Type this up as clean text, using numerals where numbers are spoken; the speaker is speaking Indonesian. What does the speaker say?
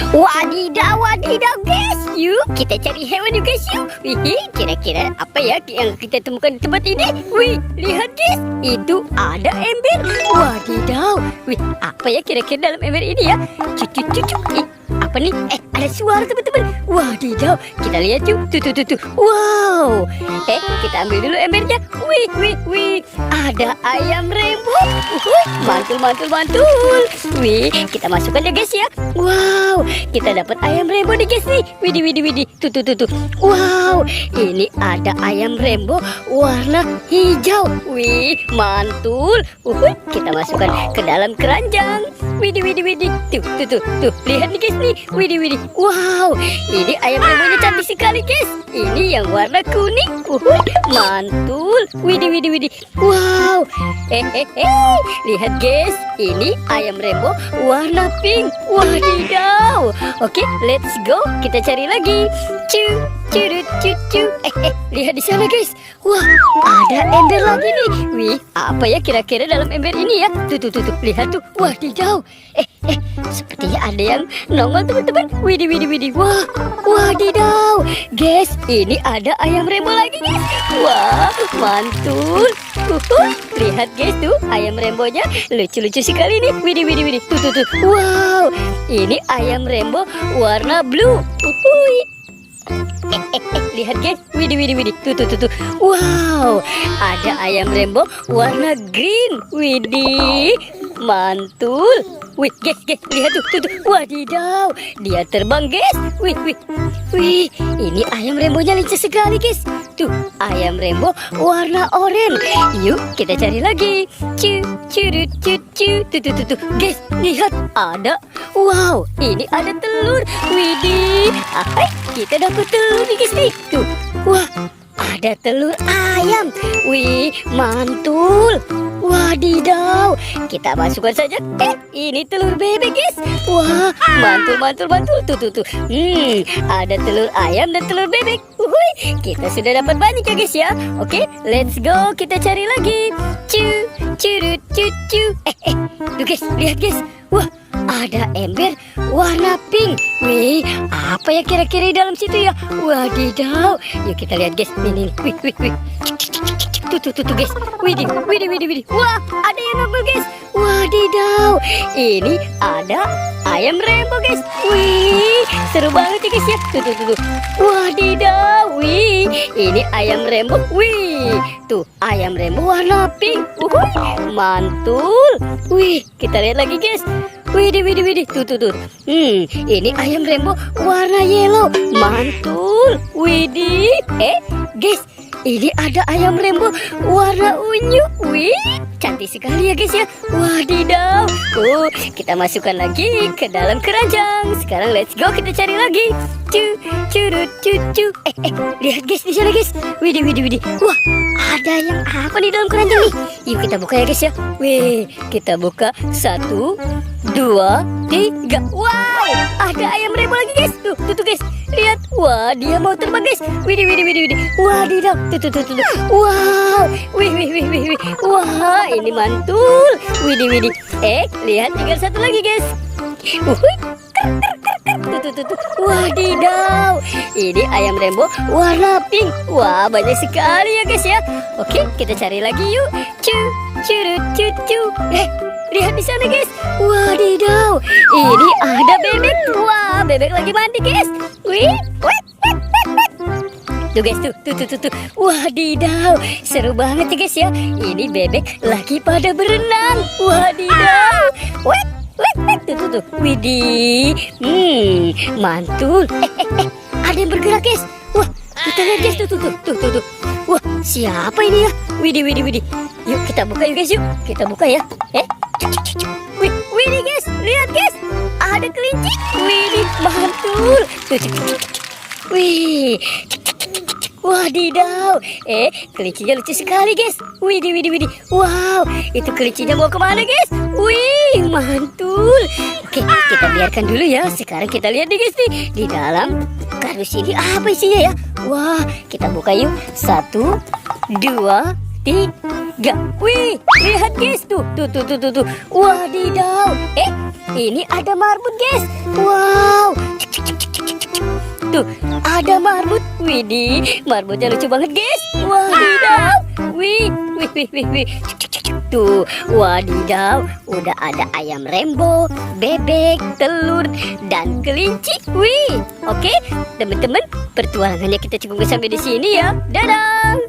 Wadidaw guys, yuk kita cari hewan yuk guys yuk. Wih, kira-kira apa ya yang kita temukan di tempat ini? Wih, lihat guys, itu ada ember. Wadidaw, wih, apa ya kira-kira dalam ember ini ya? Cucuk. Apa nih? Ada suara teman-teman. Wadidaw, kita lihat yuk. Tuh. Wow. Kita ambil dulu embernya. Wih. Ada ayam rainbow. Mantul. Wih, kita masukkan ya guys ya. Wow, kita dapat ayam rainbow nih guys nih. Widih. Tuh. Wow, ini ada ayam rainbow warna hijau. Wih, mantul. Kita masukkan ke dalam keranjang. Widih. Tuh. Lihat nih guys nih. Widih. Wow, ini ayam rainbownya cantik sekali guys. Ini yang warna kuning. Mantul. Widih. Wow. Lihat guys, ini ayam rainbow warna pink. Wadidaw. Oke, let's go. Kita cari lagi. Cu. Lihat di sana guys. Wah, ada ember lagi nih. Wih, apa ya kira-kira dalam ember ini ya? Tuh. Lihat tuh. Wadidaw. Sepertinya ada yang nongol teman-teman. Widih. Wah, wadidaw. Guys, ini ada ayam rainbow lagi guys. Wah, mantul. Lihat guys tuh, ayam rainbownya lucu sekali nih. Widih. Tuh. Wow, ini ayam rainbow warna blue. Lihat guys, widih. Tuh. Wow, ada ayam rainbow warna green. Widih, mantul. Wih, guys, lihat tuh. Wadidaw, dia terbang guys. Wih, ini ayam rainbownya lucu sekali guys. Tuh, ayam rainbow warna oranye. Yuk, kita cari lagi. Cu. Tuh. Guys, lihat ada. Wow, ini ada telur. Widih. Kita dapat telur nih guys nih. Tuh. Wah, ada telur ayam. Wih, mantul. Wadidaw, kita masukkan saja. Ini telur bebek guys. Wah, mantul. Tuh. Ada telur ayam dan telur bebek. Kita sudah dapat banyak ya guys ya. Oke, let's go. Kita cari lagi. Cu. Tuh guys, lihat guys. Wah, ada ember warna pink. Wih, apa ya kira-kira di dalam situ ya? Wadidaw. Yuk kita lihat guys. Nih. Wih. Tuh guys. Widih. Wah, ada yang nongol guys. Wadidaw. Ini ada ayam rainbow guys. Wih, seru banget ya guys ya. Tuh. Wadidaw. Wih, ini ayam rainbow. Wih, tuh ayam rainbow warna pink. Mantul. Wih, kita lihat lagi guys. Widih. Tuh. Ini ayam rainbow warna yellow. Mantul. Widih. Guys, ini ada ayam rainbow warna unyu. Wih, cantik sekali ya guys ya. Wadidaw. Kita masukkan lagi ke dalam keranjang. Sekarang let's go, kita cari lagi. Cu. Lihat guys di sana guys. Widih. Wah, ada yang apa di dalam keranjang nih? Yuk kita buka ya guys ya. Wih, kita buka 1, 2, 3. Wow, ada ayam rainbow lagi guys. Tuh guys. Lihat, wah dia mau terbang guys. Widih. Wadidaw. Tuh. Wow. Wih. Wah, ini mantul. Widih. Lihat tinggal satu lagi guys. Tuh. Wadidaw. Ini ayam rainbow warna pink. Wah, banyak sekali ya guys ya. Oke, kita cari lagi yuk. Cu. Lihat di sana guys. Wadidaw. Ini ada bebek. Wah, bebek lagi mandi guys. Wih. Tuh guys, tuh. Wadidaw, seru banget ya guys ya. Ini bebek lagi pada berenang. Wadidaw. Tuh. Widih. Mantul. Ada yang bergerak guys. Wah, kita lihat guys. Tuh. Wah, siapa ini ya? Widih. Yuk kita buka yuk guys yuk. Kita buka ya. Widih guys, lihat guys. Ada kelinci. Widih, mantul. Wih. Wadidaw. Kelincinya lucu sekali guys. Widih. Wow, itu kelincinya mau kemana guys? Wih, mantul. Oke, kita biarkan dulu ya. Sekarang kita lihat nih guys nih. Di dalam kardus ini apa isinya ya? Wah, kita buka yuk. 1, 2, 3. Wih, lihat guys tuh. Wadidaw. Ini ada marbot guys. Wow, Tuh, ada marmut. Widih, marmutnya lucu banget, guys. Wadidaw. Wih, wih, wih, wih, wih. Cuk, cuk, cuk. Tuh, wadidaw. Udah ada ayam rainbow, bebek, telur, dan kelinci. Wih, oke, teman-teman, pertualangannya kita cukup sampai di sini ya. Dadah.